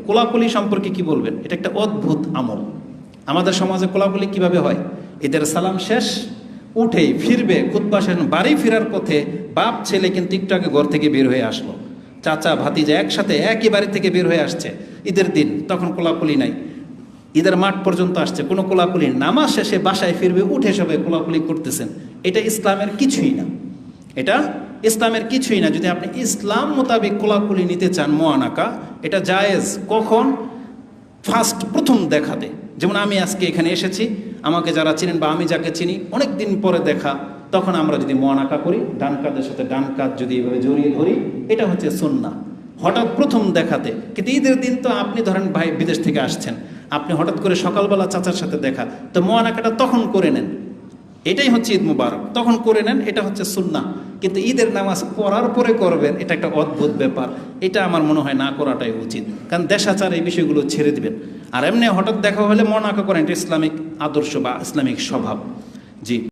কোলাকুলি সম্পর্কে কি বলবেন? এটা একটা অদ্ভুত আমল। আমাদের সমাজে কোলাকুলি কিভাবে হয়? ঈদের সালাম শেষ, উঠেই ফিরবে, খুতবা শেষ, বাড়ি ফেরার পথে বাপ ছেলে কিন্তু একটু আগে ঘর থেকে বের হয়ে আসলো, চাচা ভাতিজা একসাথে একই বাড়ি থেকে বের হয়ে আসছে ঈদের দিন, তখন কোলাকুলি নাই। ঈদের মাঠ পর্যন্ত আসছে, কোনো কোলাকুলি। নামাজ শেষে বাসায় ফিরবে, উঠে সবাই কোলাকুলি করতেছেন। এটা ইসলামের কিছুই না, এটা ইসলামের কিছুই না। যদি আপনি ইসলাম মোতাবেক কোলাকুলি নিতে চান, মোয়ানাকা, এটা জায়েজ। কখন? প্রথম দেখাতে। যেমন আমি আজকে এখানে এসেছি, আমাকে যারা চিনেন বা আমি যাকে চিনি, অনেক দিন পরে দেখা, তখন আমরা যদি মোয়ানাকা করি, ডান কাঁধের সাথে ডান কাঁধ যদি এভাবে জড়িয়ে ধরি, এটা হচ্ছে সুন্নাহ। হঠাৎ প্রথম দেখাতে। কিন্তু ঈদের দিন তো আপনি ধরেন ভাই বিদেশ থেকে আসছেন, আপনি হঠাৎ করে সকালবেলা চাচার সাথে দেখা, তো মোয়ানাকাটা তখন করে নেন, এটাই হচ্ছে ঈদ মুবারক, তখন করে নেন, এটা হচ্ছে সুন্নাহ। কিন্তু ঈদের নামাজ পড়ার পরে করবেন, এটা একটা অদ্ভুত ব্যাপার। এটা আমার মনে হয় না করাটাই উচিত, কারণ দেশাচার এই বিষয়গুলো ছেড়ে দিবেন। আর এমনি হঠাৎ দেখা হলে মোয়ানাকা করেন, এটা ইসলামিক আদর্শ বা ইসলামিক স্বভাব। জি।